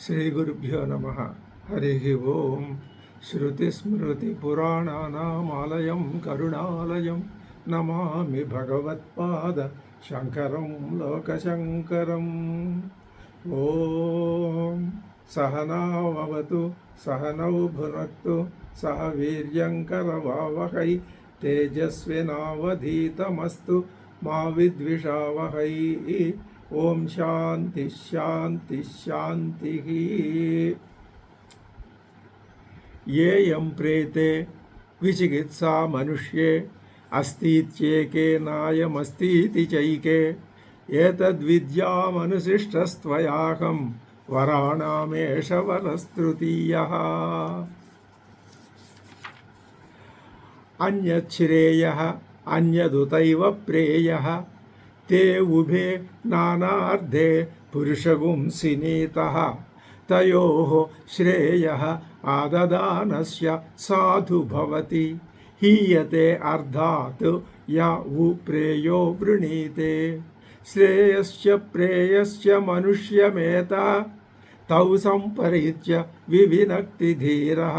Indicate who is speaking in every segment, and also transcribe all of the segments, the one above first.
Speaker 1: శ్రీగురుభ్యో నమ. హరి ఓం. శ్రుతిస్మృతిపురాణానామాలయం కరుణాలయం నమామి భగవత్పాద శంకరం లోకశంకరం. ఓం సహనావతు సహనౌ భునక్తు సహ వీర్యంకరవావహై తేజస్వినావధీతమస్తు మా విద్విషావహై. ఓం శాంతి శాంతి శాంతి. ఏయం ప్రేతే విచికిత్సా మనుష్యే అస్తిత్యేకే నాయమస్తితి చైకే ఏతద్విద్యామనుశిష్టస్త్వయాహం వరాణామేష వరస్తృతీయః. అన్యశ్రేయః అన్యదుతైవ ప్రేయః తే ఉభే నానార్థే పురుషగుంసినీతః తయోః శ్రేయః ఆదదానస్య సాధు భవతి హీయతే అర్థాత్ య ఉ ప్రేయో వృణీతే. శ్రేయస్య ప్రేయస్య మనుష్యమేత తౌ సంపరీత్య వివినక్తి ధీరః.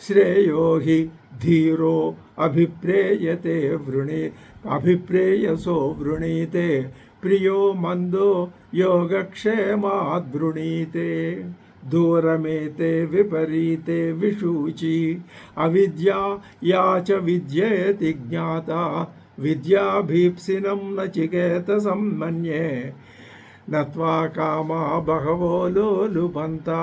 Speaker 1: శ్రేయో హి ధీరో అభిప్రేయతే అభిప్రేయసో వృణీతే ప్రియో మందో యోగక్షేమాద్వృణీతే. దూరమేతే విపరీతే విషూచి అవిద్యా యా చ విద్యేతి జ్ఞాత విద్యాభీప్సినం నచికేతసం మన్యే నత్వా కామా బహవో లోలుపంతా.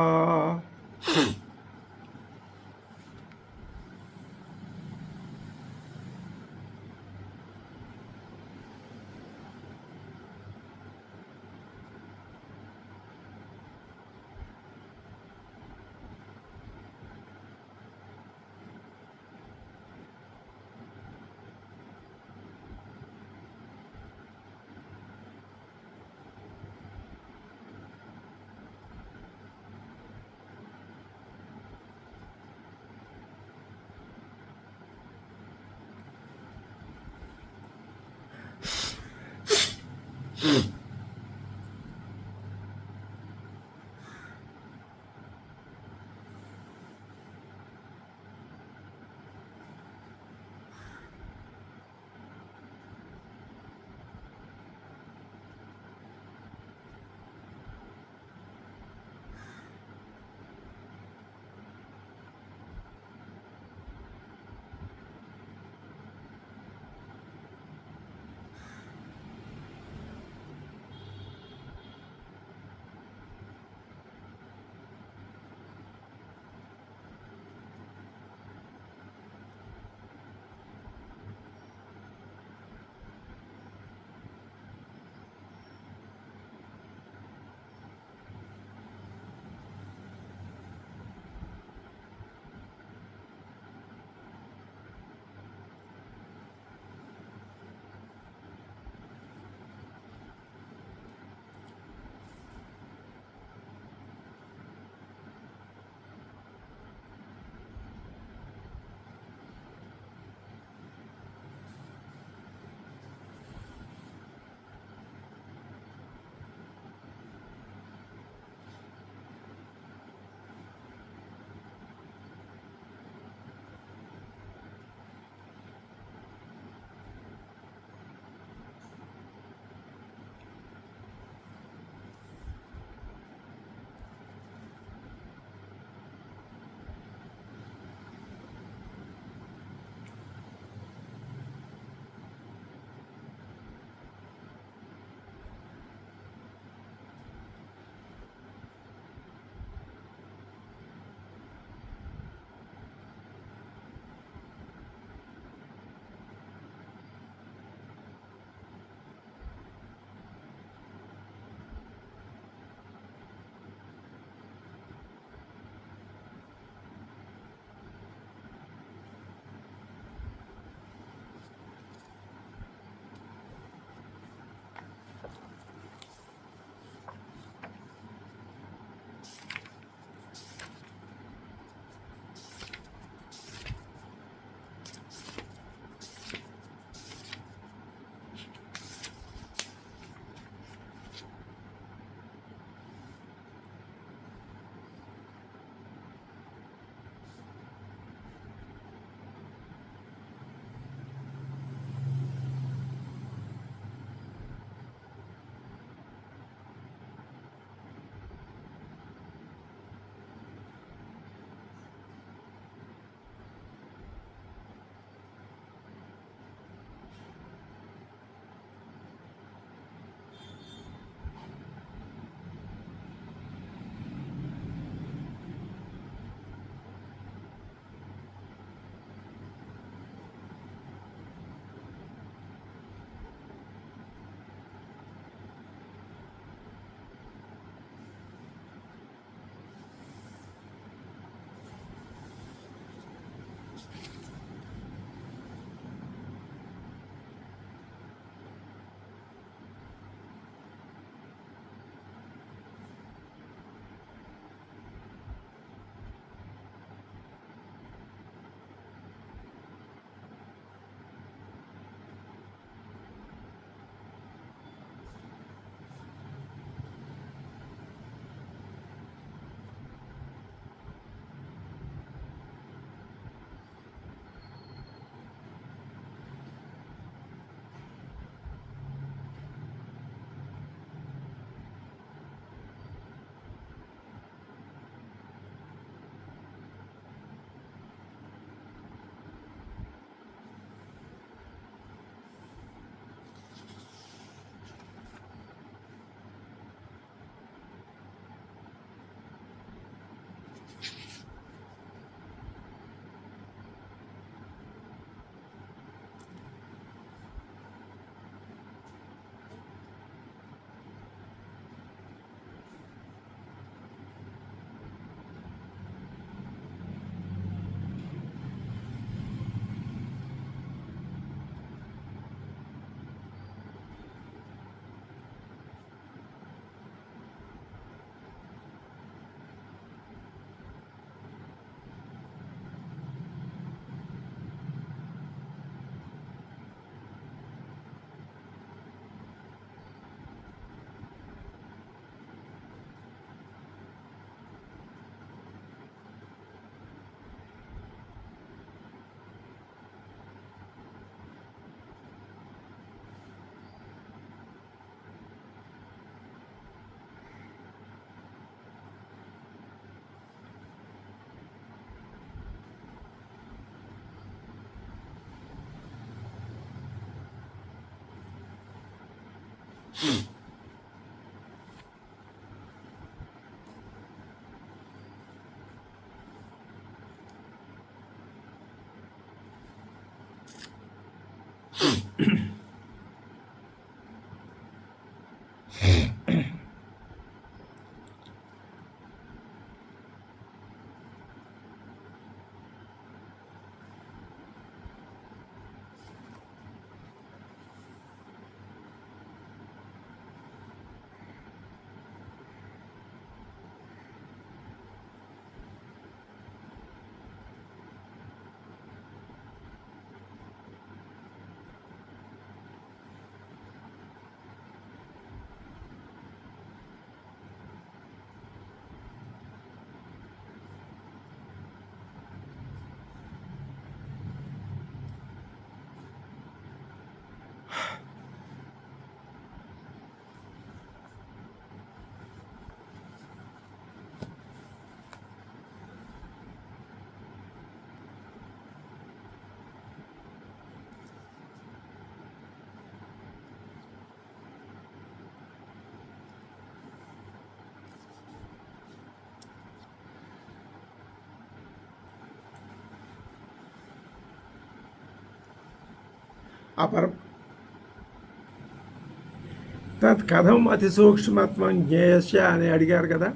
Speaker 1: తత్ కథం అతి సూక్ష్మత్వం జ్ఞేయస్య అని అడిగారు కదా.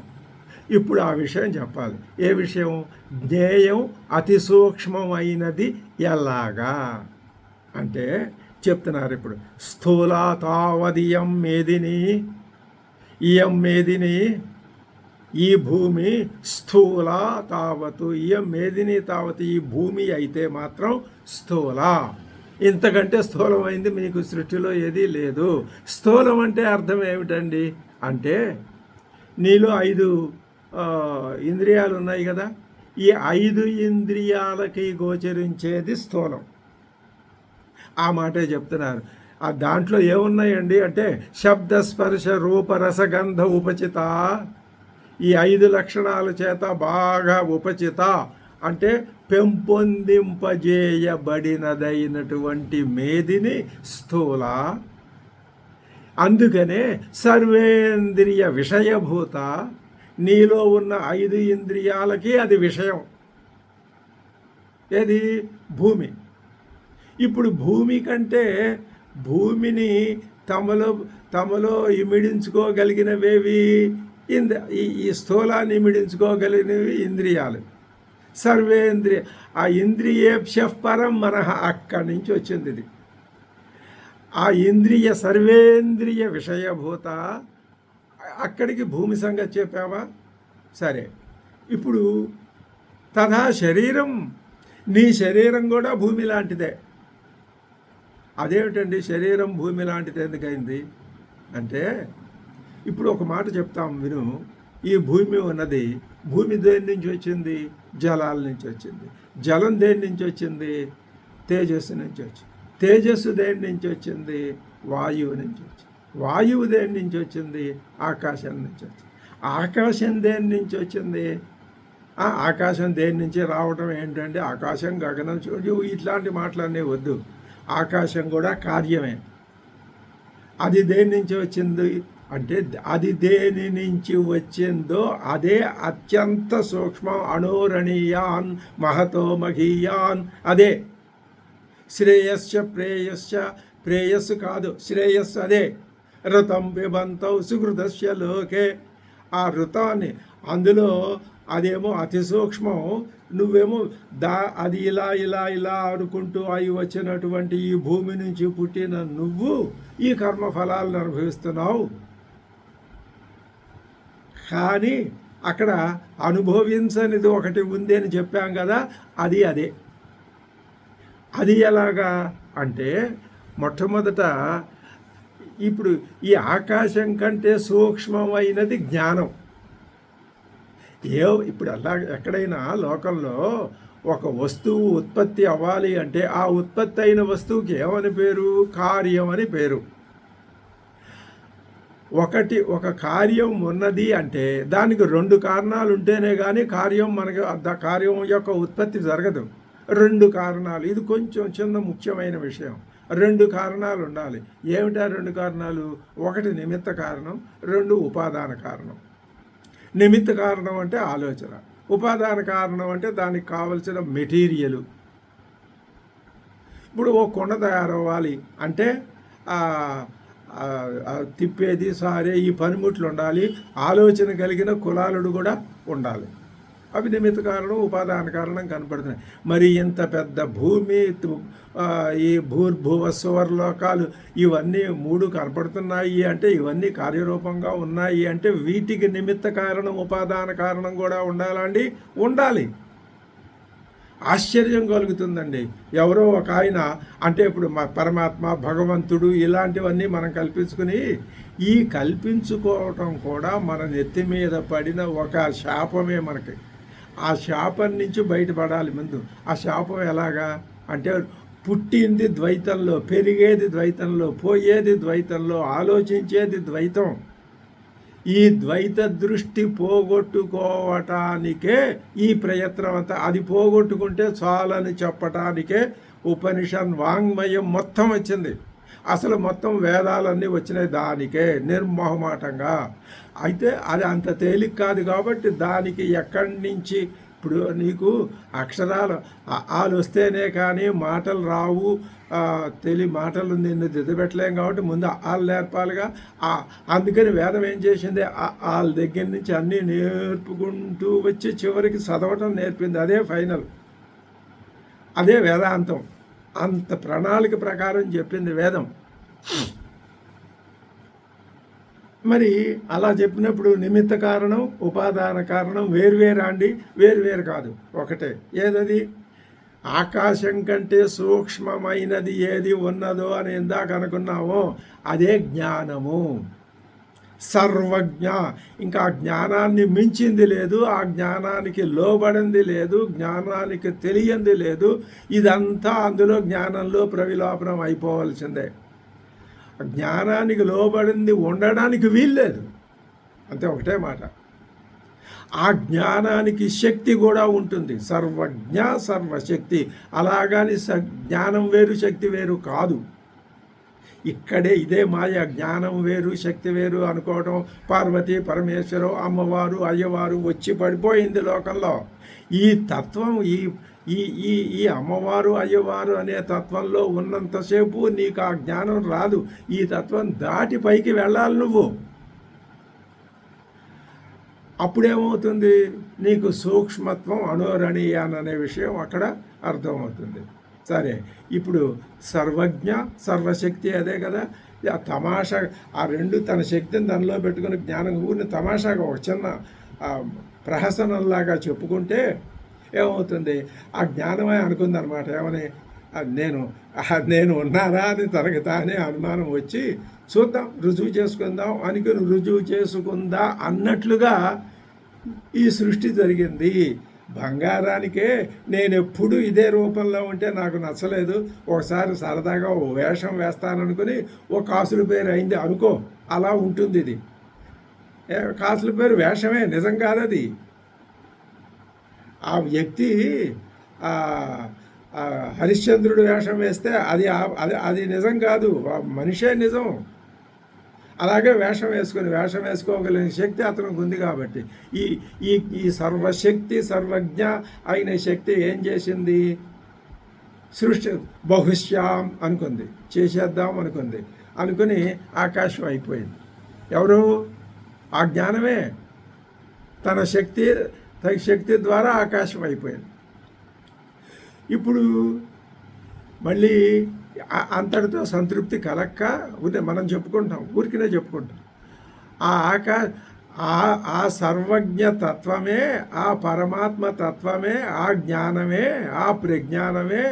Speaker 1: ఇప్పుడు ఆ విషయం చెప్పాలి. ఏ విషయం? జ్ఞేయం అతి సూక్ష్మమైనది ఎలాగా అంటే చెప్తున్నారు. ఇప్పుడు స్థూల తావదియం మేదిని, ఇయం మేదిని, ఈ భూమి స్థూల తావతు, ఇయం మేదిని తావతు, ఈ భూమి అయితే మాత్రం స్థూల. ఇంతకంటే స్థూలమైంది మీకు సృష్టిలో ఏదీ లేదు. స్థూలం అంటే అర్థం ఏమిటండి అంటే, నీలో 5 ఇంద్రియాలు ఉన్నాయి కదా, ఈ 5 ఇంద్రియాలకి గోచరించేది స్థూలం. ఆ మాటే చెప్తున్నారు. ఆ దాంట్లో ఏమున్నాయండి అంటే శబ్ద స్పర్శ రూప రసగంధ ఉపచిత, ఈ 5 లక్షణాల చేత బాగా ఉపచిత అంటే పెంపొందింపజేయబడినదైనటువంటి మేదిని స్థూల. అందుకనే సర్వేంద్రియ విషయభూత, నీలో ఉన్న 5 ఇంద్రియాలకి అది విషయం. ఏది? భూమి. ఇప్పుడు భూమి కంటే భూమిని తమలో ఇమిడించుకోగలిగినవేవి ఈ స్థూలాన్ని ఇమిడించుకోగలిగినవి ఇంద్రియాలు. సర్వేంద్రియ, ఆ ఇంద్రియేభ్య పరం మనః, అక్కడి నుంచి వచ్చింది ఇది. ఆ ఇంద్రియ సర్వేంద్రియ విషయభూత, అక్కడికి భూమి సంగతి చెప్పావా? సరే. ఇప్పుడు తథా శరీరం, నీ శరీరం కూడా భూమి లాంటిదే. అదేమిటండి శరీరం భూమి లాంటిది ఎందుకైంది అంటే, ఇప్పుడు ఒక మాట చెప్తాం విను. ఈ భూమి ఉన్నది, భూమి దేని నుంచి వచ్చింది? జలాల నుంచి వచ్చింది. జలం దేని నుంచి వచ్చింది? తేజస్సు నుంచి వచ్చింది. తేజస్సు దేని నుంచి వచ్చింది? వాయువు నుంచి వచ్చింది. వాయువు దేని నుంచి వచ్చింది? ఆకాశం నుంచి వచ్చింది. ఆకాశం దేని నుంచి వచ్చింది? ఆకాశం దేని నుంచి రావటం ఏంటంటే, ఆకాశం గగనం చూడు, ఇట్లాంటి మాటలన్నీ వద్దు. ఆకాశం కూడా కార్యమే. అది దేని నుంచి వచ్చింది అంటే, అది దేని నుంచి వచ్చిందో అదే అత్యంత సూక్ష్మం. అణోరణీయాన్ మహతో మహీయాన్, అదే శ్రేయస్య ప్రేయస్య, ప్రేయస్సు కాదు శ్రేయస్సు, అదే ఋతం పిబంతౌ సుహృదస్య లోకే. ఆ ఋతాన్ని అందులో అదేమో అతి సూక్ష్మం, నువ్వేమో అది ఇలా ఇలా ఇలా అనుకుంటూ అవి వచ్చినటువంటి ఈ భూమి నుంచి పుట్టిన నువ్వు ఈ కర్మఫలాలను అనుభవిస్తున్నావు. కానీ అక్కడ అనుభవించనిది ఒకటి ఉంది అని చెప్పాం కదా, అది అదే. అది ఎలాగా అంటే, మొట్టమొదట ఇప్పుడు ఈ ఆకాశం కంటే సూక్ష్మమైనది జ్ఞానం. ఇప్పుడు అలా ఎక్కడైనా లోకంలో ఒక వస్తువు ఉత్పత్తి అవ్వాలి అంటే ఆ ఉత్పత్తి అయిన వస్తువుకి ఏమని పేరు? కార్యం అని పేరు. ఒక కార్యం ఉన్నది అంటే దానికి 2 కారణాలు ఉంటేనే కానీ కార్యం యొక్క ఉత్పత్తి జరగదు. 2 కారణాలు. ఇది కొంచెం చిన్న ముఖ్యమైన విషయం. రెండు కారణాలు ఉండాలి. ఏమిటా రెండు కారణాలు? ఒకటి నిమిత్త కారణం, రెండు ఉపాదాన కారణం. నిమిత్త కారణం అంటే ఆలోచన, ఉపాదాన కారణం అంటే దానికి కావలసిన మెటీరియలు. ఇప్పుడు ఓ కుండ తయారవ్వాలి అంటే తిప్పేది సారే ఈ పనిముట్లు ఉండాలి, ఆలోచన కలిగిన కులాలుడు కూడా ఉండాలి. అవి నిమిత్త కారణం, ఉపాదాన కారణం కనపడుతున్నాయి. మరి ఇంత పెద్ద భూమి, ఈ భూర్భువ సువర్లోకాలు ఇవన్నీ మూడు కనపడుతున్నాయి అంటే, ఇవన్నీ కార్యరూపంగా ఉన్నాయి అంటే వీటికి నిమిత్త కారణం, ఉపాదాన కారణం కూడా ఉండాలండి, ఉండాలి. ఆశ్చర్యం కలుగుతుందండి. ఎవరో ఒక ఆయన అంటే ఇప్పుడు పరమాత్మ, భగవంతుడు ఇలాంటివన్నీ మనం కల్పించుకుని, ఈ కల్పించుకోవటం కూడా మన నెత్తి మీద పడిన ఒక శాపమే మనకి. ఆ శాపం నుంచి బయటపడాలి ముందు. ఆ శాపం ఎలాగా అంటే, పుట్టింది ద్వైతంలో, పెరిగేది ద్వైతంలో, పోయేది ద్వైతంలో, ఆలోచించేది ద్వైతం. ఈ ద్వైత దృష్టి పోగొట్టుకోవటానికే ఈ ప్రయత్నం అంతా. అది పోగొట్టుకుంటే చాలని చెప్పటానికే ఉపనిషత్ వాంగ్మయం మొత్తం వచ్చింది. అసలు మొత్తం వేదాలన్నీ వచ్చినాయి దానికే, నిర్మోహమాటంగా. అయితే అది అంత తేలిక కాదు కాబట్టి దానికి ఎక్కడి నుంచి, ఇప్పుడు నీకు అక్షరాలు ఆలు వస్తేనే కానీ మాటలు రావు, మాటలు నిన్ను దిద్దబెట్టలేం కాబట్టి ముందు ఆలు నేర్పాలిగా. అందుకని వేదం ఏం చేసింది, వాళ్ళ దగ్గర నుంచి అన్నీ నేర్పుకుంటూ వచ్చి చివరికి చదవటం నేర్పింది. అదే ఫైనల్, అదే వేదాంతం. అంత ప్రణాళిక ప్రకారం చెప్పింది వేదం. మరి అలా చెప్పినప్పుడు నిమిత్త కారణం, ఉపాదాన కారణం వేరువేరా అండి? వేరువేరు కాదు, ఒకటే. ఏదది? ఆకాశం కంటే సూక్ష్మమైనది ఏది ఉన్నదో అని ఇందాక అనుకున్నామో అదే జ్ఞానము. సర్వజ్ఞ. ఇంకా ఆ జ్ఞానాన్ని మించింది లేదు, ఆ జ్ఞానానికి లోబడింది లేదు, జ్ఞానానికి తెలియంది లేదు. ఇదంతా అందులో జ్ఞానంలో ప్రవిలోపనం అయిపోవలసిందే. జ్ఞానానికి లోబడింది ఉండడానికి వీల్లేదు, అంతే, ఒకటే మాట. ఆ జ్ఞానానికి శక్తి కూడా ఉంటుంది. సర్వజ్ఞ సర్వశక్తి. అలాగని జ్ఞానం వేరు శక్తి వేరు కాదు. ఇక్కడే ఇదే మాయ. జ్ఞానం వేరు శక్తి వేరు అనుకోవడం, పార్వతీ పరమేశ్వరం, అమ్మవారు, అయ్యవారు వచ్చి పడిపోయింది లోకంలో. ఈ తత్వం, ఈ అమ్మవారు, అయ్యవారు అనే తత్వంలో ఉన్నంతసేపు నీకు ఆ జ్ఞానం రాదు. ఈ తత్వం దాటి పైకి వెళ్ళాలి నువ్వు. అప్పుడేమవుతుంది, నీకు సూక్ష్మత్వం అణోరణీయాన్ అనే విషయం అక్కడ అర్థమవుతుంది. సరే, ఇప్పుడు సర్వజ్ఞ సర్వశక్తి అదే కదా. ఆ తమాషా, ఆ రెండు తన శక్తిని దానిలో పెట్టుకుని జ్ఞానం ఊరిని తమాషాగా ఒక చిన్న ప్రహసనంలాగా చెప్పుకుంటే ఏమవుతుంది, ఆ జ్ఞానమే అనుకుంది అనమాట. ఏమని, నేను ఉన్నారా అని తనకి తానే అనుమానం వచ్చి చూద్దాం, రుజువు చేసుకుందాం అనుకుని రుజువు చేసుకుందా అన్నట్లుగా ఈ సృష్టి జరిగింది. బంగారానికే నేను ఎప్పుడు ఇదే రూపంలో ఉంటే నాకు నచ్చలేదు, ఒకసారి సరదాగా ఓ వేషం వేస్తాననుకుని ఓ కాసుల పేరు అయింది అనుకో, అలా ఉంటుంది ఇది. కాసుల పేరు వేషమే, నిజం కాదది. ఆ వ్యక్తి హరిశ్చంద్రుడు వేషం వేస్తే అది నిజం కాదు, మనిషే నిజం. అలాగే వేషం వేసుకోగలిగిన శక్తి అతనికి ఉంది కాబట్టి ఈ సర్వశక్తి సర్వజ్ఞ అయిన శక్తి ఏం చేసింది, సృష్టి బహుశ్యాం అనుకుంది, చేసేద్దాం అనుకుని ఆకాశం అయిపోయింది. ఎవరు? ఆ జ్ఞానమే తన శక్తి ద్వారా ఆకాశం అయిపోయింది. ఇప్పుడు మళ్ళీ అంతటితో సంతృప్తి కలక్క మనం చెప్పుకుంటాం, ఊరికినే చెప్పుకుంటాం. ఆ సర్వజ్ఞ తత్వమే, ఆ పరమాత్మ తత్వమే, ఆ జ్ఞానమే, ఆ ప్రజ్ఞానమే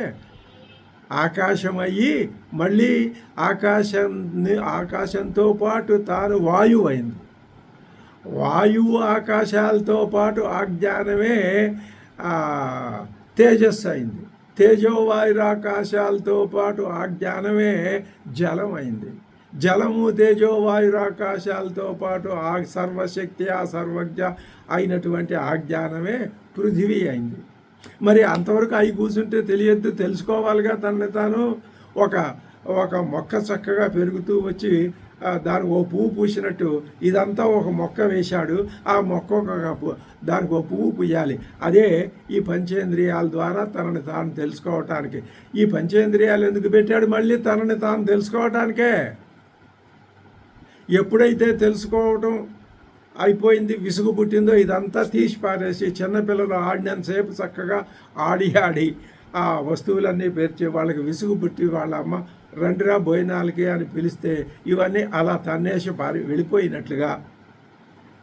Speaker 1: ఆకాశమయ్యి మళ్ళీ ఆకాశంతో పాటు తాను వాయువు అయింది. వాయువు ఆకాశాలతో పాటు ఆ జ్ఞానమే తేజస్సు అయింది. తేజోవాయురాకాశాలతో పాటు ఆ జ్ఞానమే జలం అయింది. జలము తేజోవాయురాకాశాలతో పాటు ఆ సర్వశక్తి, ఆ సర్వజ్ఞ అయినటువంటి ఆ జ్ఞానమే పృథివీ అయింది. మరి అంతవరకు అవి కూర్చుంటే తెలియద్దు, తెలుసుకోవాలిగా తనని తాను. ఒక ఒక మొక్క చక్కగా పెరుగుతూ వచ్చి దానికి ఓ పువ్వు పూసినట్టు ఇదంతా ఒక మొక్క వేశాడు. ఆ మొక్క దానికి ఒక పువ్వు పూయాలి. అదే ఈ పంచేంద్రియాల ద్వారా తనని తాను తెలుసుకోవటానికి. ఈ పంచేంద్రియాలు ఎందుకు పెట్టాడు? మళ్ళీ తనని తాను తెలుసుకోవటానికే. ఎప్పుడైతే తెలుసుకోవటం అయిపోయింది, విసుగు పుట్టిందో, ఇదంతా తీసి పారేసి చిన్నపిల్లలు ఆడినంతసేపు చక్కగా ఆడి ఆ వస్తువులన్నీ పేర్చి వాళ్ళకి విసుగు పుట్టి వాళ్ళ అమ్మ రండిరా భోజనాలకి అని పిలిస్తే ఇవన్నీ అలా తన్నేసి వెళ్ళిపోయినట్లుగా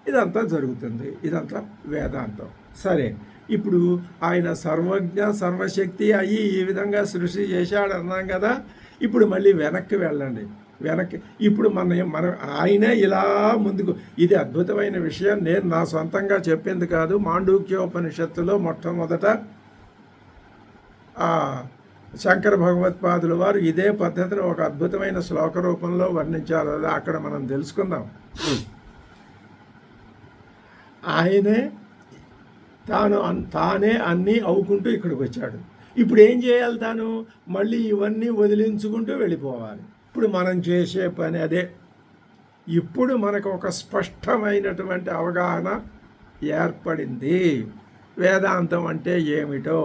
Speaker 1: ఇదంతా జరుగుతుంది. ఇదంతా వేదాంతం. సరే, ఇప్పుడు ఆయన సర్వజ్ఞ సర్వశక్తి అయ్యి ఈ విధంగా సృష్టి చేశాడు అన్నాం కదా. ఇప్పుడు మళ్ళీ వెనక్కి వెళ్ళండి. ఇప్పుడు మన ఆయనే ఇలా ముందుకు. ఇది అద్భుతమైన విషయం. నేను నా సొంతంగా చెప్పింది కాదు. మాండూక్యోపనిషత్తులో మొట్టమొదట శంకర భగవత్పాదుల వారు ఇదే పద్ధతిని ఒక అద్భుతమైన శ్లోక రూపంలో వర్ణించారు. అది అక్కడ మనం తెలుసుకుందాం. ఆయనే తానే అన్నీ అవుకుంటూ ఇక్కడికి వచ్చాడు. ఇప్పుడు ఏం చేయాలి? తాను మళ్ళీ ఇవన్నీ వదిలించుకుంటూ వెళ్ళిపోవాలి. ఇప్పుడు మనం చేసే పని అదే. ఇప్పుడు మనకు ఒక స్పష్టమైనటువంటి అవగాహన ఏర్పడింది. వేదాంతం అంటే ఏమిటో.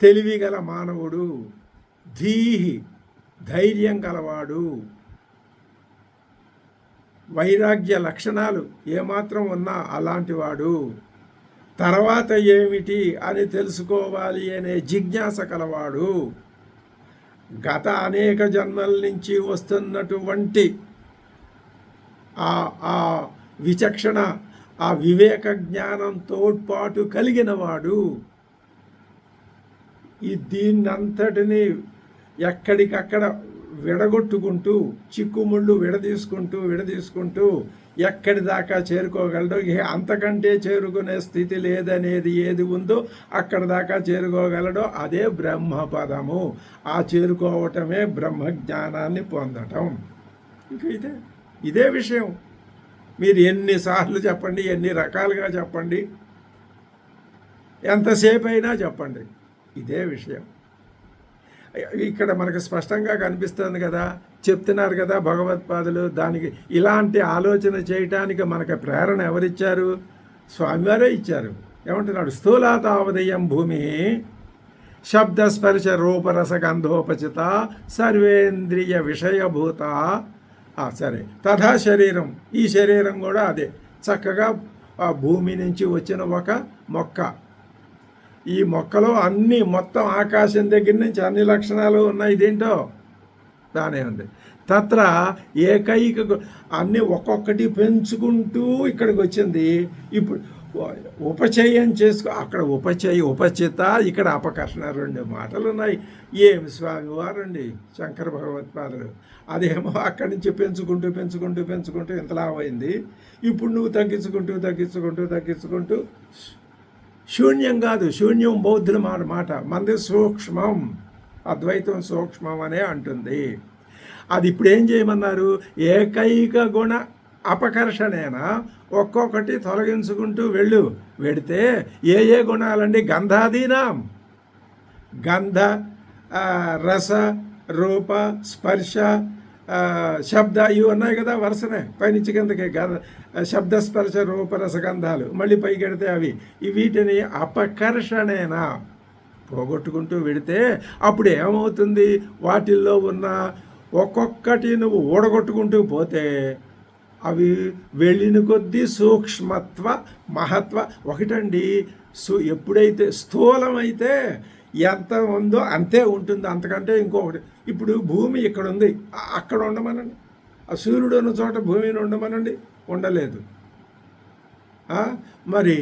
Speaker 1: తెలివిగల మానవుడు, ధీహి ధైర్యం గలవాడు, వైరాగ్య లక్షణాలు ఏమాత్రం ఉన్నా అలాంటివాడు, తర్వాత ఏమిటి అని తెలుసుకోవాలి అనే జిజ్ఞాస కలవాడు, గత అనేక జన్మల నుంచి వస్తున్నటువంటి ఆ విచక్షణ, ఆ వివేక జ్ఞానంతో పాటు కలిగినవాడు. దీన్నంతటినీ ఎక్కడికక్కడ విడగొట్టుకుంటూ చిక్కుముళ్ళు విడదీసుకుంటూ ఎక్కడి దాకా చేరుకోగలడో, అంతకంటే చేరుకునే స్థితి లేదనేది ఏది ఉందో అక్కడ దాకా చేరుకోగలడో అదే బ్రహ్మపదము. ఆ చేరుకోవటమే బ్రహ్మజ్ఞానాన్ని పొందటం. ఇంకా ఇదే విషయం. మీరు ఎన్నిసార్లు చెప్పండి, ఎన్ని రకాలుగా చెప్పండి, ఎంతసేపు అయినా చెప్పండి, ఇదే విషయం. ఇక్కడ మనకు స్పష్టంగా కనిపిస్తుంది కదా, చెప్తున్నారు కదా భగవత్పాదులు. దానికి ఇలాంటి ఆలోచన చేయటానికి మనకు ప్రేరణ ఎవరిచ్చారు? స్వామివారే ఇచ్చారు. ఏమంటున్నాడు? స్థూలాతావదయం భూమి శబ్దస్పర్శ రూపరసగంధోపచిత సర్వేంద్రియ విషయభూత. సరే, తథా శరీరం. ఈ శరీరం కూడా అదే. చక్కగా ఆ భూమి నుంచి వచ్చిన ఒక మొక్క. ఈ మొక్కలో అన్నీ మొత్తం ఆకాశం దగ్గర నుంచి అన్ని లక్షణాలు ఉన్నాయి. దీంట్లో దానే ఉంది. తత్ర ఏకైక అన్నీ ఒక్కొక్కటి పెంచుకుంటూ ఇక్కడికి వచ్చింది. ఇప్పుడు ఉపచయం చేసుకో. అక్కడ ఉపచిత, ఇక్కడ అపకర్షణ, 2 మాటలు ఉన్నాయి. ఏమి స్వామివారండి శంకర భగవత్పాదులు. అదేమో అక్కడి నుంచి పెంచుకుంటూ ఇంతలా అయింది. ఇప్పుడు నువ్వు తగ్గించుకుంటూ శూన్యం కాదు, శూన్యం బౌద్ధుల మాట. మనది సూక్ష్మం, అద్వైతం సూక్ష్మం అనే అంటుంది. అది ఇప్పుడు ఏం చేయమన్నారు? ఏకైక గుణ అపకర్షణేనా, ఒక్కొక్కటి తొలగించుకుంటూ వెడితే ఏ గుణాలండి? గంధాదీనాం, గంధ రస రూప స్పర్శ శబ్ద, ఇవి ఉన్నాయి కదా వరుసనే పైనుంచి కిందకి. శబ్దస్పర్శ రూపరసగంధాలు, మళ్ళీ పైకెడితే అవి. వీటిని అపకర్షణేనా పోగొట్టుకుంటూ వెడితే అప్పుడు ఏమవుతుంది? వాటిల్లో ఉన్న ఒక్కొక్కటి నువ్వు ఊడగొట్టుకుంటూ పోతే అవి వెళ్ళిన కొద్దీ సూక్ష్మత్వ మహత్వ ఒకటండి. ఎప్పుడైతే స్థూలమైతే ఎంత ఉందో అంతే ఉంటుంది, అంతకంటే ఇంకొకటి. ఇప్పుడు భూమి ఇక్కడ ఉంది, అక్కడ ఉండమనండి. ఆ సూర్యుడు ఉన్న చోట భూమిని ఉండమనండి, ఉండలేదు. మరి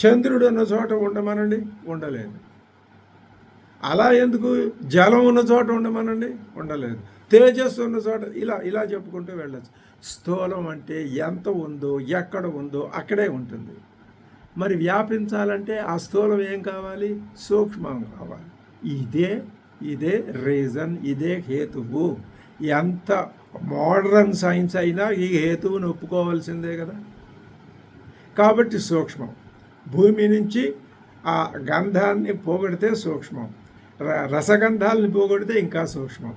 Speaker 1: చంద్రుడు ఉన్న చోట ఉండమనండి, ఉండలేదు. అలా ఎందుకు? జలం ఉన్న చోట ఉండమనండి, ఉండలేదు. తేజస్సు ఉన్న చోట ఇలా చెప్పుకుంటూ వెళ్ళచ్చు. స్థూలం అంటే ఎంత ఉందో, ఎక్కడ ఉందో అక్కడే ఉంటుంది. మరి వ్యాపించాలంటే ఆ స్థూలం ఏం కావాలి? సూక్ష్మం కావాలి. ఇదే రీజన్, ఇదే హేతువు. ఎంత మోడర్న్ సైన్స్ అయినా ఈ హేతువును ఒప్పుకోవాల్సిందే కదా. కాబట్టి సూక్ష్మం. భూమి నుంచి ఆ గంధాన్ని పోగొడితే సూక్ష్మం, రసగంధాలని పోగొడితే ఇంకా సూక్ష్మం.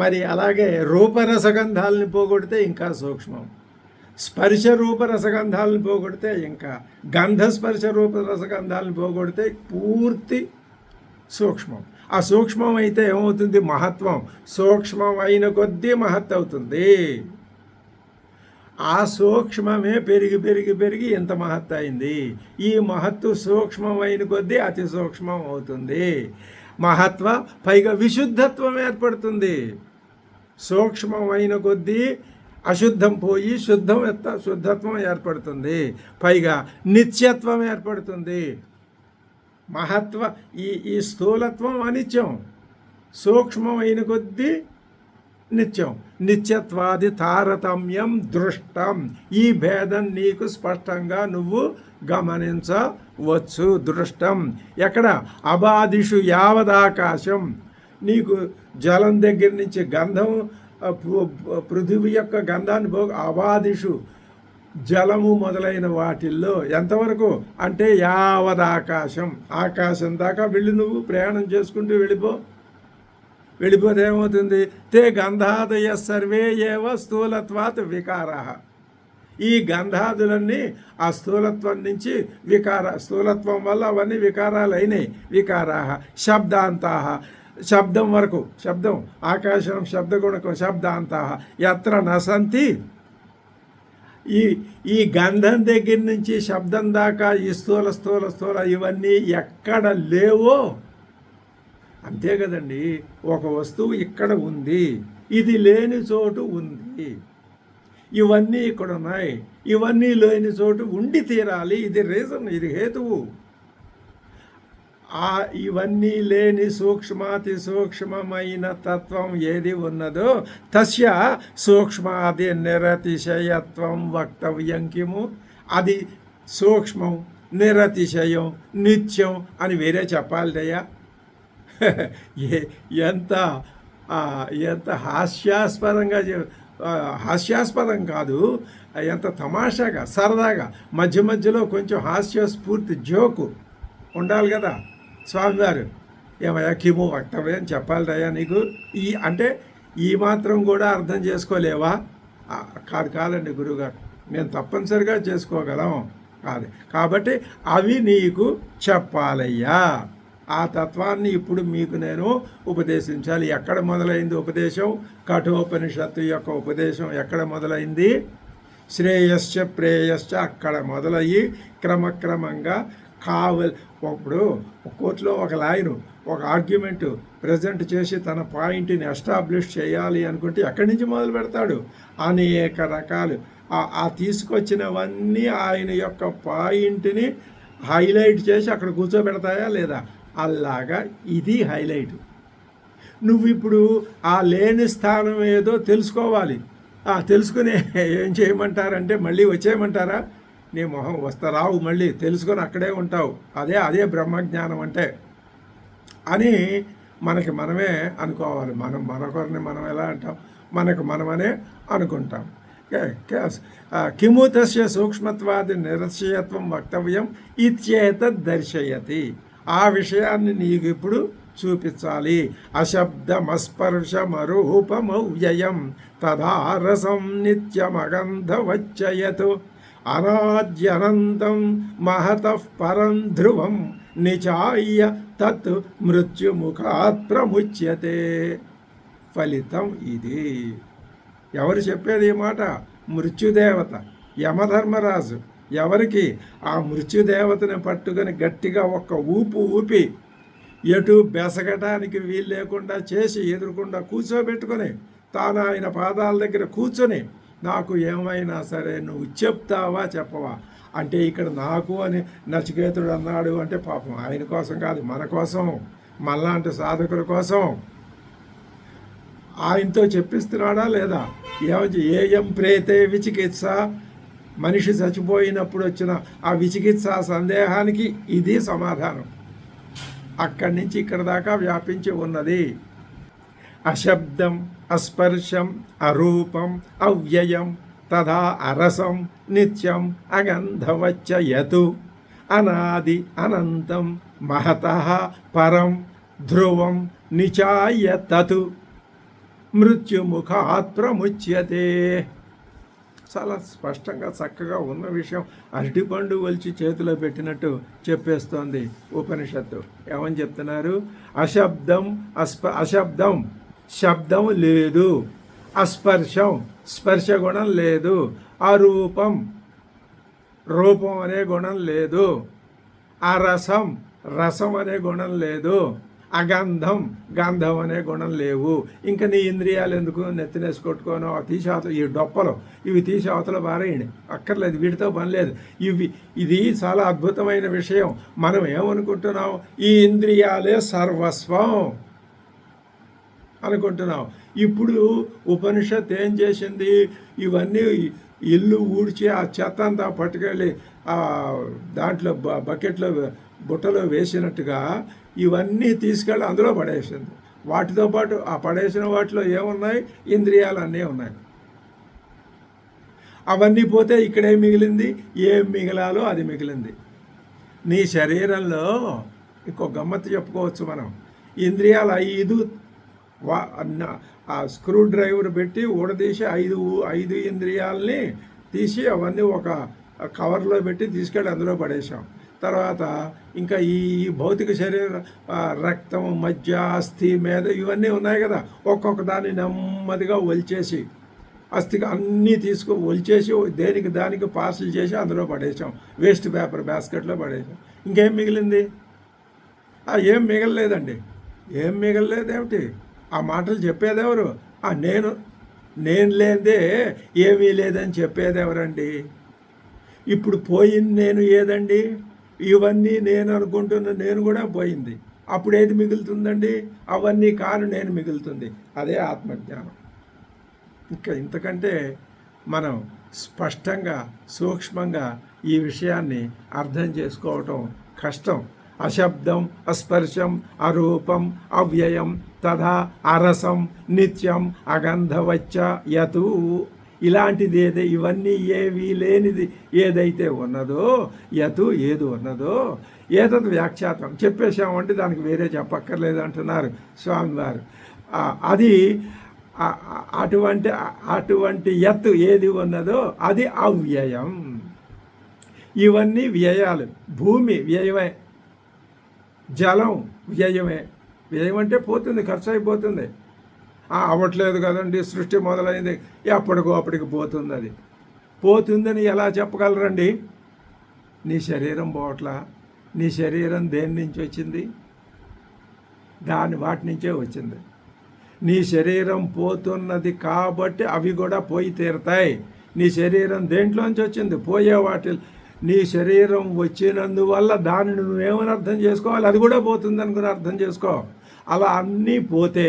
Speaker 1: మరి అలాగే రూపరసగంధాలని పోగొడితే ఇంకా సూక్ష్మం. స్పర్శ రూప రసగంధాలను పోగొడితే ఇంకా, గంధస్పర్శ రూప రసగంధాలను పోగొడితే పూర్తి సూక్ష్మం. ఆ సూక్ష్మం అయితే ఏమవుతుంది? మహత్వం. సూక్ష్మం అయిన కొద్దీ మహత్ అవుతుంది. ఆ సూక్ష్మమే పెరిగి పెరిగి పెరిగి ఎంత మహత్ అయింది. ఈ మహత్తు సూక్ష్మమైన కొద్దీ అతి సూక్ష్మం అవుతుంది. మహత్వ పైగా విశుద్ధత్వం ఏర్పడుతుంది. సూక్ష్మమైన కొద్దీ అశుద్ధం పోయి శుద్ధత్వం ఏర్పడుతుంది. పైగా నిత్యత్వం ఏర్పడుతుంది. మహత్వ ఈ స్థూలత్వం అనిత్యం, సూక్ష్మమైన కొద్దీ నిత్యం. నిత్యత్వాది తారతమ్యం దృష్టం. ఈ భేదం నీకు స్పష్టంగా నువ్వు గమనించవచ్చు. దృష్టం ఎక్కడ? అబాదిషు యావదాకాశం. నీకు జలం దగ్గర నుంచి గంధం, పృథివీ యొక్క గంధాన్ని అబాదిషు జలము మొదలైన వాటిల్లో ఎంతవరకు అంటే యావదాకాశం. ఆకాశం దాకా వెళ్ళి నువ్వు ప్రయాణం చేసుకుంటూ వెళ్ళిపోతే ఏమవుతుంది? తే గంధాదయ సర్వే ఏవ స్థూలత్వాత్ వికారా. ఈ గంధాదులన్నీ ఆ స్థూలత్వం నుంచి స్థూలత్వం వల్ల అవన్నీ వికారాలు అయినాయి. వికారా శబ్దాంతా. శబ్దం వరకు, శబ్దం ఆకాశం శబ్దగుణకం. శబ్దాంతా ఎత్ర నసంతి. ఈ గంధం దగ్గర నుంచి శబ్దం దాకా ఈ స్థూల ఇవన్నీ ఎక్కడ లేవో, అంతే కదండి. ఒక వస్తువు ఇక్కడ ఉంది, ఇది లేని చోటు ఉంది. ఇవన్నీ ఇక్కడ ఉన్నాయి, ఇవన్నీ లేని చోటు ఉండి తీరాలి. ఇది రీజన్, ఇది హేతువు. ఇవన్నీ లేని సూక్ష్మాతి సూక్ష్మమైన తత్వం ఏది ఉన్నదో తస్య సూక్ష్మాది నిరతిశయత్వం వక్తవ్యం కిము. అది సూక్ష్మం, నిరతిశయం, నిత్యం అని వేరే చెప్పాలిదయ్యా. ఎంత హాస్యాస్పదంగా, హాస్యాస్పదం కాదు, ఎంత తమాషాగా సరదాగా మధ్య మధ్యలో కొంచెం హాస్యస్ఫూర్తి జోకు ఉండాలి కదా. స్వామివారు ఏమయ్యా కిము వక్తవ్యం చెప్పాలిదయ్యా నీకు. అంటే ఈ మాత్రం కూడా అర్థం చేసుకోలేవా? కాదండి గురువుగారు, మేము తప్పనిసరిగా చేసుకోగలం కాదు. కాబట్టి అవి నీకు చెప్పాలయ్యా. ఆ తత్వాన్ని ఇప్పుడు మీకు నేను ఉపదేశించాలి. ఎక్కడ మొదలైంది ఉపదేశం? కఠోపనిషత్తు యొక్క ఉపదేశం ఎక్కడ మొదలైంది? శ్రేయశ్చ ప్రేయశ్చ అక్కడ మొదలయ్యి క్రమక్రమంగా ఇప్పుడు కోర్టులో ఒక లాయరు ఒక ఆర్గ్యుమెంటు ప్రజెంట్ చేసి తన పాయింట్ని ఎస్టాబ్లిష్ చేయాలి అనుకుంటే ఎక్కడి నుంచి మొదలు పెడతాడు? అనేక రకాలు తీసుకొచ్చినవన్నీ ఆయన యొక్క పాయింట్ని హైలైట్ చేసి అక్కడ కూర్చోబెడతాయా లేదా? అలాగా ఇది హైలైట్. నువ్వు ఇప్పుడు ఆ లేని స్థానం ఏదో తెలుసుకోవాలి. తెలుసుకుని ఏం చేయమంటారంటే మళ్ళీ వచ్చేయమంటారా? నీ మొహం రావు, మళ్ళీ తెలుసుకొని అక్కడే ఉంటావు. అదే బ్రహ్మజ్ఞానం అంటే అని మనకి మనమే అనుకోవాలి. మనకొరిని మనం ఎలా అంటాం? మనమనే అనుకుంటాం. కిము తస్య సూక్ష్మత్వాది నిరస్యత్వం వక్తవ్యం ఇత్యేతద్ దర్శయతి. ఆ విషయాన్ని నీకు ఇప్పుడు చూపించాలి. అశబ్దమస్పర్శమరూపమవ్యయం తదారసం నిత్యమగంధవచ్చయతు అనాద్యనంతం మహతః పరం ధ్రువం నిచాయ్య తత్ మృత్యుముఖాత్ ప్రముచ్యతే. ఫలితం ఇది. ఎవరు చెప్పేది ఈ మాట? మృత్యుదేవత, యమధర్మరాజు. ఎవరికి? ఆ మృత్యుదేవతని పట్టుకొని గట్టిగా ఒక్క ఊపి ఎటు బెసగటానికి వీలు లేకుండా చేసి ఎదురుకుండా కూర్చోబెట్టుకొని తాను ఆయన పాదాల దగ్గర కూర్చొని నాకు ఏమైనా సరే నువ్వు చెప్తావా చెప్పవా అంటే, ఇక్కడ నాకు అని నచికేతుడు అన్నాడు అంటే పాపం ఆయన కోసం కాదు, మన కోసం, మనలాంటి సాధకుల కోసం ఆయనతో చెప్పిస్తున్నాడా లేదా? ఏం ప్రేతే విచికిత్స. మనిషి చచ్చిపోయినప్పుడు వచ్చిన ఆ విచికిత్స సందేహానికి ఇది సమాధానం. అక్కడి నుంచి ఇక్కడ దాకా వ్యాపించి ఉన్నది. అశబ్దం, అస్పర్శం, అరూపం, అవ్యయం తథా అరసం నిత్యం అగంధవచ్చయతు అనాది అనంతం మహతః పరం ధ్రువం నిచాయ తత్ మృత్యుముఖాత్ ప్రముచ్యతే. చాలా స్పష్టంగా చక్కగా ఉన్న విషయం అరటిపండు ఒలిచి చేతిలో పెట్టినట్టు చెప్పేస్తోంది ఉపనిషత్తు. ఏమని చెప్తున్నారు? అశబ్దం శబ్దం లేదు, అస్పర్శం స్పర్శ గుణం లేదు, అరూపం రూపం అనే గుణం లేదు, అరసం రసం అనే గుణం లేదు, అగంధం గంధం అనే గుణం లేవు. ఇంకా నీ ఇంద్రియాలు ఎందుకు నెత్తినేసి కొట్టుకోను, తీసి అవతల ఈ డొప్పలు ఇవి తీసి అవతల బారేయండి, అక్కర్లేదు, వీటితో పని లేదు. ఇది చాలా అద్భుతమైన విషయం. మనం ఏమనుకుంటున్నాం? ఈ ఇంద్రియాలే సర్వస్వం అనుకుంటున్నాం. ఇప్పుడు ఉపనిషత్ ఏం చేసింది? ఇవన్నీ ఇల్లు ఊడ్చి ఆ చెత్త అంతా పట్టుకెళ్ళి దాంట్లో బకెట్లో బుట్టలో వేసినట్టుగా ఇవన్నీ తీసుకెళ్ళి అందులో పడేసింది. వాటితో పాటు ఆ పడేసిన వాటిలో ఏమున్నాయి? ఇంద్రియాలు అన్నీ ఉన్నాయి. అవన్నీ పోతే ఇక్కడేం మిగిలింది? ఏం మిగిలాలో అది మిగిలింది. నీ శరీరంలో ఇంకో గమ్మత్తు చెప్పుకోవచ్చు మనం. ఇంద్రియాలు 5 ఆ స్క్రూ డ్రైవర్ పెట్టి ఊడదీసి 5 ఇంద్రియాలని తీసి అవన్నీ ఒక కవర్లో పెట్టి తీసుకెళ్ళి అందులో పడేసాం. తర్వాత ఇంకా ఈ భౌతిక శరీరం రక్తం, మజ్జ, అస్థి, మేద ఇవన్నీ ఉన్నాయి కదా, ఒక్కొక్క దాన్ని నెమ్మదిగా ఒలిచేసి అస్థిగా అన్నీ ఒలిచేసి దేనికి దానికి పార్సల్ చేసి అందులో పడేసాం. Waste paper బాస్కెట్లో పడేసాం. ఇంకేం మిగిలింది? ఏం మిగలలేదండి. ఏం మిగలలేదేమిటి? ఆ మాటలు చెప్పేదెవరు? నేను లేదే ఏమీ లేదని చెప్పేదెవరండి? ఇప్పుడు పోయింది నేను ఏదండి? ఇవన్నీ నేను అనుకుంటున్న నేను కూడా పోయింది. అప్పుడు ఏది మిగులుతుందండి? అవన్నీ కాను నేను మిగులుతుంది. అదే ఆత్మజ్ఞానం. ఇంకా ఇంతకంటే మనం స్పష్టంగా సూక్ష్మంగా ఈ విషయాన్ని అర్థం చేసుకోవటం కష్టం. అశబ్దం అస్పర్శం అరూపం అవ్యయం తథా అరసం నిత్యం అగంధవచ్చ యతు. ఇలాంటిది ఇవన్నీ ఏవి లేనిది ఏదైతే ఉన్నదో, యతు ఏది ఉన్నదో, ఏతద్ వ్యాఖ్యాతం చెప్పేశామంటే దానికి వేరే చెప్పక్కర్లేదు అంటున్నారు స్వామివారు. అది అటువంటి యత్ ఏది ఉన్నదో అది అవ్యయం. ఇవన్నీ వ్యయాలు. భూమి వ్యయమే, జలం వ్యయమే. వ్యయం అంటే పోతుంది, ఖర్చు అయిపోతుంది. అవ్వట్లేదు కదండి, సృష్టి మొదలైంది, ఎప్పటికో అప్పటికి పోతుంది. అది పోతుందని ఎలా చెప్పగలరండి? నీ శరీరం పోవట్లా? నీ శరీరం దేని నుంచి వచ్చింది? వాటి నుంచే వచ్చింది. నీ శరీరం పోతున్నది కాబట్టి అవి కూడా పోయి తీరుతాయి. నీ శరీరం దేంట్లోంచి వచ్చింది? పోయే వాటి. నీ శరీరం వచ్చినందువల్ల దానిని నువ్వేమని అర్థం చేసుకోవాలి? అది కూడా పోతుంది అనుకుని అర్థం చేసుకో. అలా అన్నీ పోతే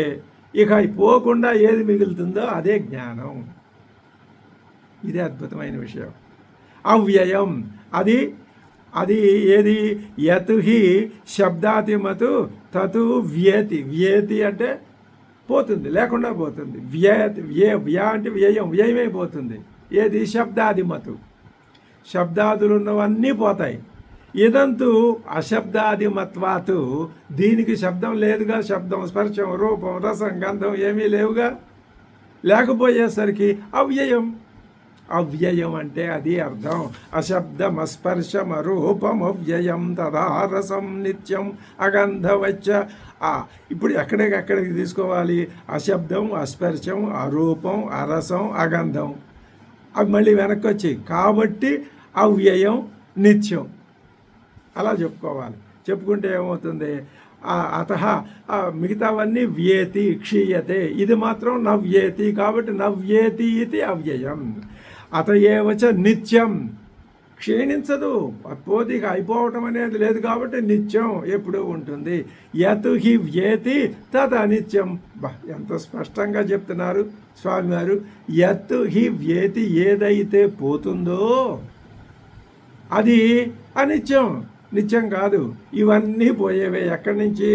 Speaker 1: ఇక పోకుండా ఏది మిగులుతుందో అదే జ్ఞానం. ఇదే అద్భుతమైన విషయం. అవ్యయం అది ఏది? యతు హి శబ్దాతిమతు తతు వ్యతి. వ్యతి అంటే పోతుంది, లేకుండా పోతుంది. వ్యయ అంటే వ్యయమైపోతుంది. ఏది? శబ్దాదిమతు. శబ్దాదులు ఉన్నవన్నీ పోతాయి. ఇదంతు అశబ్దాదిమత్వాతు. దీనికి శబ్దం లేదుగా. శబ్దం, స్పర్శం, రూపం, రసం, గంధం ఏమీ లేవుగా. లేకపోయేసరికి అవ్యయం. అవ్యయం అంటే అది అర్థం. అశబ్దం అస్పర్శం అరూపం అవ్యయం తదా రసం నిత్యం అగంధవచ్చ. ఇప్పుడు ఎక్కడికి తీసుకోవాలి? అశబ్దం, అస్పర్శం, అరూపం, అరసం, అగంధం. అవి మళ్ళీ వెనక్కి వచ్చి కాబట్టి అవ్యయం నిత్యం అలా చెప్పుకోవాలి. చెప్పుకుంటే ఏమవుతుంది? అతః మిగతావన్నీ వ్యేతి క్షీయతే, ఇది మాత్రం నవ్యేతి. కాబట్టి నవ్యేతి ఇది అవ్యయం. అత ఏవచ నిత్యం, క్షీణించదు, పోదిక అయిపోవటం అనేది లేదు కాబట్టి నిత్యం ఎప్పుడూ ఉంటుంది. యతు హి వ్యేతి తద్ అనిత్యం. ఎంత స్పష్టంగా చెప్తున్నారు స్వామివారు. యతు హి వ్యేతి, ఏదైతే పోతుందో అది అనిత్యం, నిత్యం కాదు. ఇవన్నీ పోయేవే. ఎక్కడి నుంచి?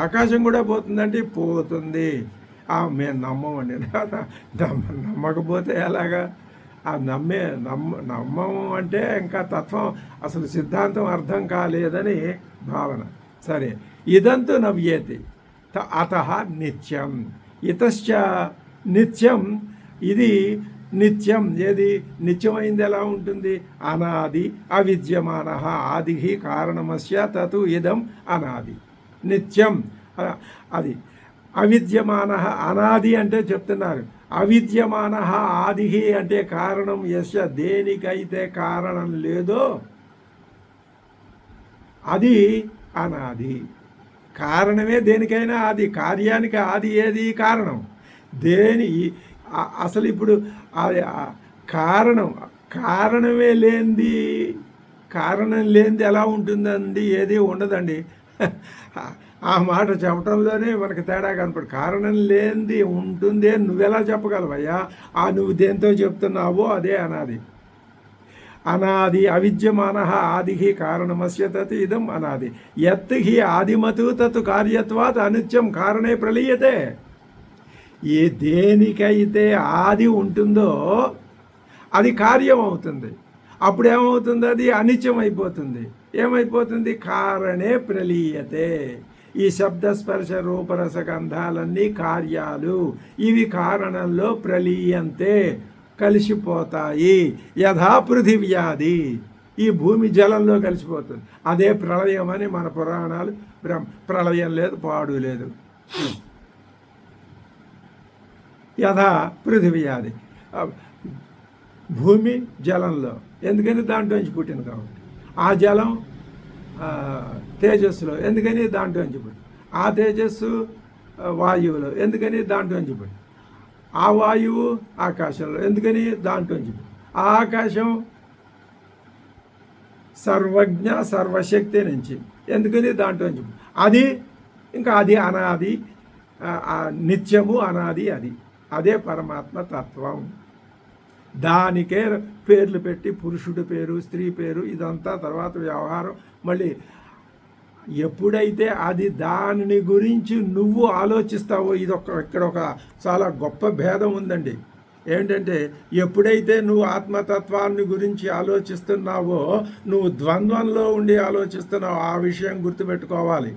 Speaker 1: ఆకాశం కూడా పోతుందంటే పోతుంది. మేము నమ్మమండి. నమ్మకపోతే ఎలాగా? ఆ నమ్మం అంటే ఇంకా తత్వం అసలు సిద్ధాంతం అర్థం కాలేదని భావన. సరే, ఇదంతు నవ్యేతి అత నిత్యం, ఇతశ్చ నిత్యం, ఇది నిత్యం. ఏది నిత్యమైంది ఎలా ఉంటుంది? అనాది అవిద్యమాన ఆది కారణమస్య తతు ఇదం అనాది నిత్యం. అది అవిద్యమాన, అనాది అంటే చెప్తున్నారు. అవిద్యమాన ఆది అంటే కారణం. యస్య దేనికైతే కారణం లేదో అది అనాది. కారణమే దేనికైనా ఆది. కార్యానికి ఆది ఏది? కారణం. అసలు ఇప్పుడు కారణమే లేనిది, కారణం లేనిది ఎలా ఉంటుందండి? ఏది ఉండదండి. ఆ మాట చెప్పడంలోనే మనకు తేడా కనపడు. కారణం లేనిది ఉంటుంది అని నువ్వెలా చెప్పగలవయ్యా? నువ్వు దేంతో చెప్తున్నావో అదే అనాది. అనాది అవిద్యమాన ఆది కారణమస్య తత్ ఇదం అనాది. యత్ హి ఆదిమతు తత్ కార్యత్వాత్ అనిత్యం కారణే ప్రలీయతే. ఏ దేనికైతే ఆది ఉంటుందో అది కార్యం అవుతుంది. అప్పుడు ఏమవుతుంది? అది అనిత్యం అయిపోతుంది. ఏమైపోతుంది? కారణే ప్రలీయతే. ఈ శబ్దస్పర్శ రూపరసగంధాలన్నీ కార్యాలు. ఇవి కారణంలో ప్రలీయంతే, కలిసిపోతాయి. యథా పృథివ్యాది, ఈ భూమి జలంలో కలిసిపోతుంది. అదే ప్రళయం అని మన పురాణాలు. ప్రళయం లేదు, పాడు లేదు. యథా పృథివ్యాది, భూమి జలంలో. ఎందుకని? దాంట్లోంచి పుట్టింది కాబట్టి. ఆ జలం తేజస్సులో. ఎందుకని? దాంట్లోంచి పుట్టి. ఆ తేజస్సు వాయువులో. ఎందుకని? దాంట్లోంచి పుట్టి. ఆ వాయువు ఆకాశంలో. ఎందుకని? దాంట్లోంచి పుట్టి. ఆ ఆకాశం సర్వజ్ఞ సర్వశక్తి నుంచి. ఎందుకని? దాంట్లోంచి పుట్టి. అది ఇంకా అది అనాది, నిత్యము అనాది. అదే పరమాత్మ తత్వం. దానికే పేర్లు పెట్టి పురుషుడి పేరు, స్త్రీ పేరు, ఇదంతా తర్వాత వ్యవహారం. మళ్ళీ ఎప్పుడైతే అది దానిని గురించి నువ్వు ఆలోచిస్తావో, ఇక్కడ ఒక చాలా గొప్ప భేదం ఉందండి. ఏంటంటే, ఎప్పుడైతే నువ్వు ఆత్మతత్వాన్ని గురించి ఆలోచిస్తున్నావో నువ్వు ద్వంద్వంలో ఉండి ఆలోచిస్తున్నావు. ఆ విషయం గుర్తుపెట్టుకోవాలి.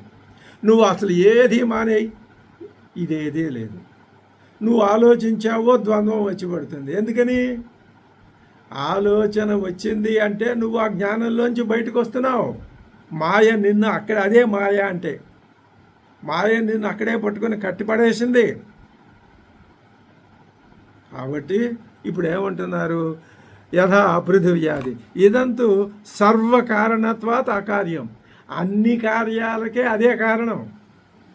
Speaker 1: నువ్వు అసలు ఏది మానేయి, ఇదేదీ లేదు. నువ్వు ఆలోచించావో ద్వంద్వం వచ్చి పడుతుంది. ఎందుకని? ఆలోచన వచ్చింది అంటే నువ్వు ఆ జ్ఞానంలోంచి బయటకు వస్తున్నావు. మాయ నిన్ను అక్కడ, అదే మాయ అంటే. మాయ నిన్ను అక్కడే పట్టుకొని కట్టిపడేసింది. కాబట్టి ఇప్పుడు ఏమంటున్నారు? యథా పృథివ్యాది ఇదంతు సర్వకారణత్వాత్ అకార్యం. అన్ని కార్యాలకే అదే కారణం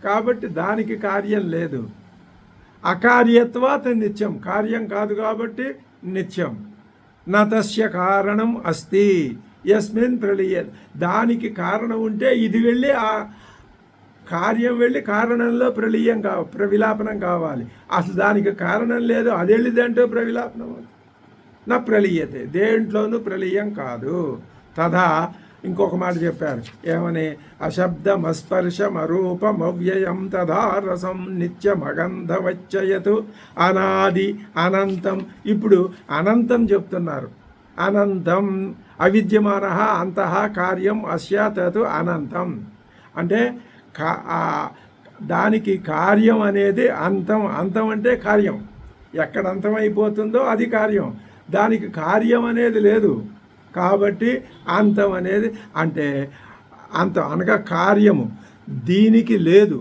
Speaker 1: కాబట్టి దానికి కార్యం లేదు. అకార్యత్వాత్ నిత్యం, కార్యం కాదు కాబట్టి నిత్యం. నతస్య కారణం అస్తి యస్మిన్ ప్రళయ. దానికి కారణం ఉంటే ఇది వెళ్ళి ఆ కార్యం వెళ్ళి కారణంలో ప్రవిలాపనం కావాలి. అసలు దానికి కారణం లేదు, అది వెళ్ళిదంటే ప్రవిలాపనం నా ప్రళీయతే. దేంట్లోనూ ప్రళయం కాదు. తథా ఇంకొక మాట చెప్పారు. ఏమని? అశబ్దమస్పర్శం అరూపం అవ్యయం తథా రసం నిత్యమగంధవచ్చయతు అనాది అనంతం. ఇప్పుడు అనంతం చెప్తున్నారు. అనంతం అవిద్యమాన అంతః కార్యం అస్య తత్ అనంతం. అంటే దానికి కార్యం అనేది అంతం. అంతం అంటే కార్యం. ఎక్కడ అంతమైపోతుందో అది కార్యం. దానికి కార్యం అనేది లేదు కాబట్టి అంతం అనేది, అంటే అంతం అనగా కార్యము దీనికి లేదు.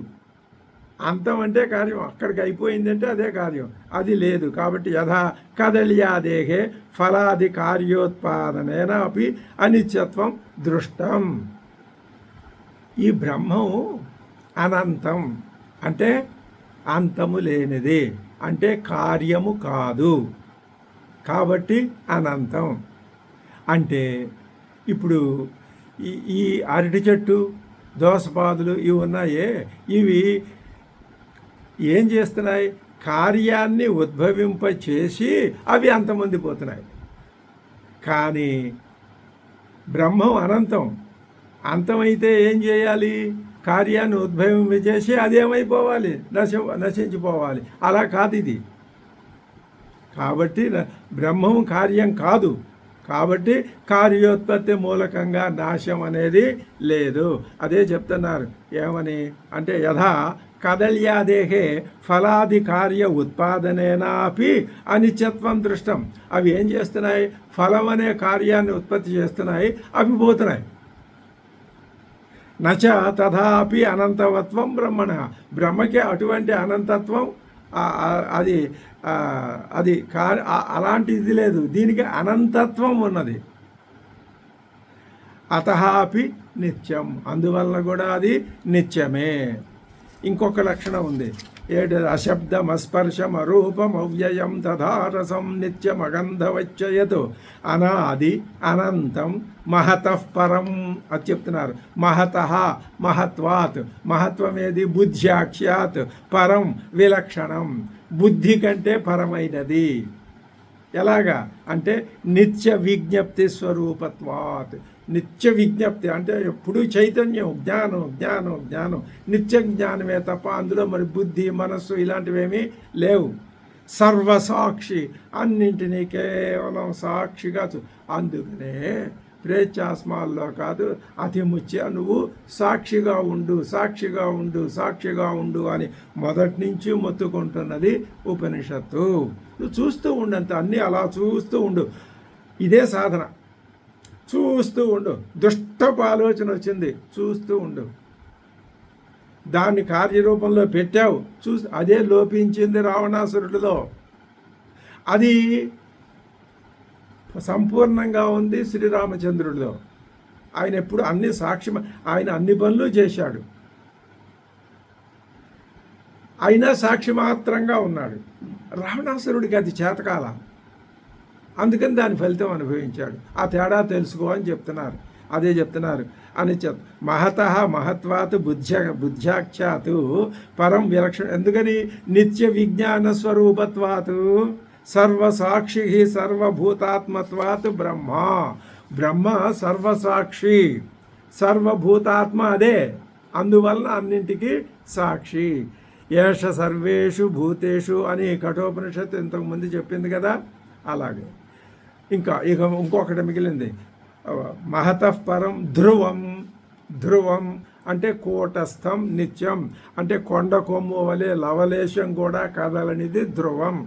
Speaker 1: అంతం అంటే కార్యం, అక్కడికి అయిపోయిందంటే అదే కార్యం, అది లేదు. కాబట్టి యథా కదళ్యాదేహే ఫలాది కార్యోత్పాదనేన అపి అనిత్యత్వం దృష్టం. ఈ బ్రహ్మం అనంతం అంటే అంతము లేనిది, అంటే కార్యము కాదు కాబట్టి అనంతం. అంటే ఇప్పుడు ఈ అరటి చెట్టు, దోసపాదులు ఇవి ఉన్నాయే, ఇవి ఏం చేస్తున్నాయి? కార్యాన్ని ఉద్భవింపచేసి అవి అంతమందిపోతున్నాయి. కానీ బ్రహ్మం అనంతం. అంతమైతే ఏం చేయాలి? కార్యాన్ని ఉద్భవింపచేసి అదేమైపోవాలి? నశించిపోవాలి. అలా కాదు ఇది. కాబట్టి బ్రహ్మం కార్యం కాదు. కాబట్టి కార్యోత్పత్తి మూలకంగా నాశం అనేది లేదు. అదే చెప్తున్నారు. ఏమని అంటే యథా కదళ్యాదేహే ఫలాది కార్య ఉత్పాదనేనాపి అనిత్యత్వం దృష్టం. అవి ఏం చేస్తున్నాయి? ఫలం అనే కార్యాన్ని ఉత్పత్తి చేస్తున్నాయి, అవి పోతున్నాయి. నచ తథాపి అనంతవత్వం బ్రహ్మణ. బ్రహ్మకి అటువంటి అనంతత్వం అది అది అలాంటిది లేదు. దీనికి అనంతత్వం ఉన్నది. అతహాపి నిత్యం, అందువలన కూడా అది నిత్యమే. ఇంకొక లక్షణం ఉంది. ఏడు అశబ్దం అస్పర్శం అరూపం అవ్యయం తథారసం నిత్యం అగంధవచ్చయతు అనాది అనంతం మహతః పరం. అది చెప్తున్నారు. మహతః మహత్వాత్, మహత్వం ఏది? బుద్ధ్యాఖ్యాత్, పరం విలక్షణం, బుద్ధి కంటే పరమైనది. ఎలాగా అంటే నిత్య విజ్ఞప్తి స్వరూపత్వాత్. నిత్య విజ్ఞప్తి అంటే ఎప్పుడు చైతన్యం, జ్ఞానం జ్ఞానం జ్ఞానం, నిత్య జ్ఞానమే తప్ప అందులో మరి బుద్ధి మనస్సు ఇలాంటివేమీ లేవు. సర్వసాక్షి, అన్నింటినీ కేవలం సాక్షిగా అందుకనే ప్రేత్యాస్మాల్లో కాదు, అతి ముఖ్య నువ్వు సాక్షిగా ఉండు, సాక్షిగా ఉండు, సాక్షిగా ఉండు అని మొదటి నుంచి మొత్తుకుంటున్నది ఉపనిషత్తు. నువ్వు చూస్తూ ఉండంత, అన్నీ అలా చూస్తూ ఉండు. ఇదే సాధన. చూస్తూ ఉండు. దుష్టపు ఆలోచన వచ్చింది, చూస్తూ ఉండు. దాన్ని కార్యరూపంలో పెట్టావు, అదే లోపించింది రావణాసురుడిలో. అది సంపూర్ణంగా ఉంది శ్రీరామచంద్రుడిలో. ఆయన ఎప్పుడు అన్ని సాక్షి, ఆయన అన్ని పనులు చేశాడు, అయినా సాక్షి మాత్రంగా ఉన్నాడు. రావణాసురుడికి అది చేతకాల, అందుకని దాని ఫలితం అనుభవించాడు. ఆ తేడా తెలుసుకో అని చెప్తున్నారు. అదే చెప్తున్నారు అని మహతః మహత్వాత్ బుద్ధ్యాఖ్యాత్ పరం విలక్షణ. ఎందుకని? నిత్య విజ్ఞాన స్వరూపత్వాత్ సర్వసాక్షి సర్వభూతాత్మత్వాత్ బ్రహ్మ. బ్రహ్మ సర్వసాక్షి, సర్వభూతాత్మ అదే, అందువలన అన్నింటికి సాక్షి. ఏష సర్వేషు భూతేషు అని కఠోపనిషత్తు ఇంతకుముందు చెప్పింది కదా, అలాగే. ఇంకొకటి మిగిలింది. మహతః పరం ధ్రువం. ధ్రువం అంటే కూటస్థం నిత్యం, అంటే కొండ కొమ్ము వలె లవలేశం కూడా కదలనిది ధ్రువం.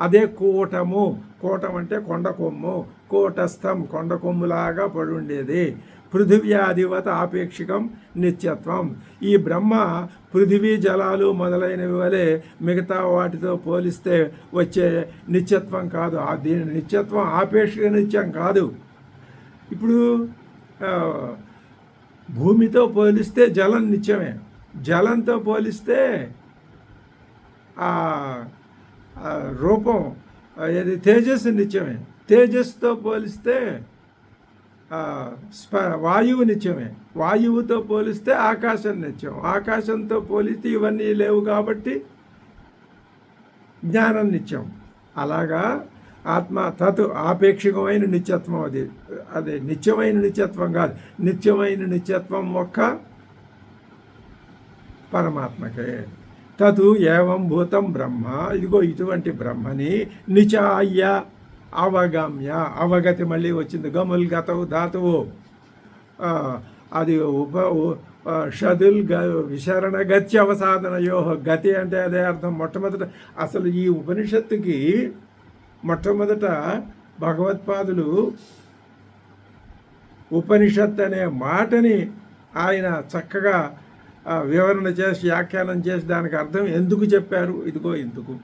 Speaker 1: అదే కూటము. కూటం అంటే కొండ కొమ్ము, కూటస్థం కొండ కొమ్ములాగా పడి ఉండేది. పృథివ్యాధివత ఆపేక్షికం నిత్యత్వం. ఈ బ్రహ్మ పృథివీ జలాలు మొదలైనవి వలె మిగతా వాటితో పోలిస్తే వచ్చే నిత్యత్వం కాదు. దీని నిత్యత్వం ఆపేక్షిక నిత్యం కాదు. ఇప్పుడు భూమితో పోలిస్తే జలం నిత్యమే, జలంతో పోలిస్తే రూపం ఏది తేజస్సు నిత్యమే, తేజస్సుతో పోలిస్తే వాయువు నిత్యమే, వాయువుతో పోలిస్తే ఆకాశం నిత్యం, ఆకాశంతో పోలిస్తే ఇవన్నీ లేవు కాబట్టి జ్ఞానం నిత్యం. అలాగా ఆత్మ తత్ ఆపేక్షికమైన నిత్యత్వం. అది నిత్యమైన నిత్యత్వం కాదు. నిత్యమైన నిత్యత్వం ఒక్క పరమాత్మకే. తతు ఏవం భూతం బ్రహ్మ. ఇదిగో ఇటువంటి బ్రహ్మని నిచాయ్య అవగమ్య. అవగతి మళ్ళీ వచ్చింది. గముల్ గతవు ధాతువు, అది షదుల్ విశరణ గతి అవసాధనయో. గతి అంటే అదే అర్థం. మొట్టమొదట అసలు ఈ ఉపనిషత్తుకి మొట్టమొదట భగవత్పాదులు ఉపనిషత్ అనే మాటని ఆయన చక్కగా వివరణ చేసి వ్యాఖ్యానం చేసి దానికి అర్థం ఎందుకు చెప్పారు. ఇదిగో ఎందుకు.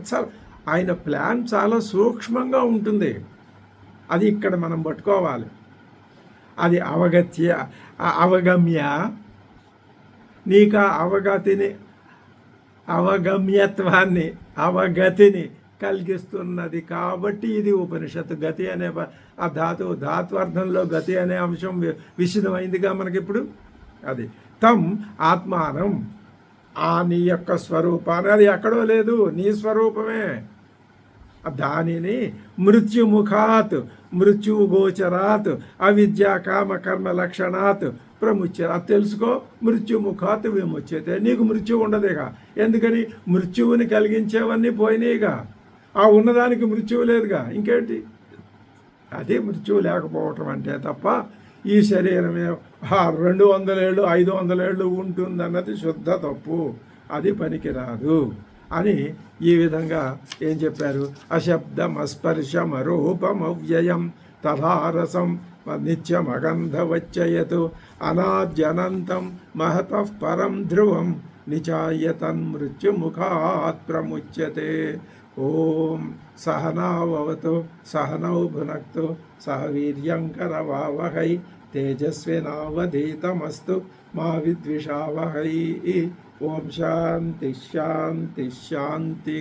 Speaker 1: చాలా ఆయన ప్లాన్ చాలా సూక్ష్మంగా ఉంటుంది. అది ఇక్కడ మనం పట్టుకోవాలి. అది అవగమ్య. నీకు అవగమ్యత్వాన్ని అవగతిని కలిగిస్తున్నది కాబట్టి ఇది ఉపనిషత్తు. గతి అనే ఆ ధాత్వార్థంలో గతి అనే అంశం విశదమైందిగా మనకిప్పుడు. అది తం ఆత్మానం, నీ యొక్క స్వరూపాన్ని, అది ఎక్కడో లేదు, నీ స్వరూపమే. దానిని మృత్యుముఖాత్ మృత్యుగోచరాత్ అవిద్యా కామ కర్మ లక్షణాత్ ప్రముచ్య. అది తెలుసుకో. మృత్యుముఖాత్ విముచ్యతే. నీకు మృత్యు ఉండదేగా. ఎందుకని? మృత్యువుని కలిగించేవన్నీ పోయినాయిగా. ఆ ఉన్నదానికి మృత్యువు లేదుగా, ఇంకేంటి? అదే మృత్యువు లేకపోవటం అంటే తప్ప ఈ శరీరమే 200 ఏళ్ళు 500 ఏళ్ళు ఉంటుందన్నది శుద్ధ తప్పు, అది పనికిరాదు అని ఈ విధంగా ఏం చెప్పారు? అశబ్దమస్పర్శమరూపమవ్యయం తథారసం నిత్యమగంధవచ్చయతు అనాద్యనంతం మహతః పరం ధ్రువం నిచాయతన్మృత్యుముఖాత్ ప్రముచ్యతే. ఓం సహనావవతు సహనౌ భునక్తు సహ వీర్యంకరవావహై తేజస్వినావధీతమస్తు మా విద్విషావహై. ఓం శాంతి శాంతి శాంతి.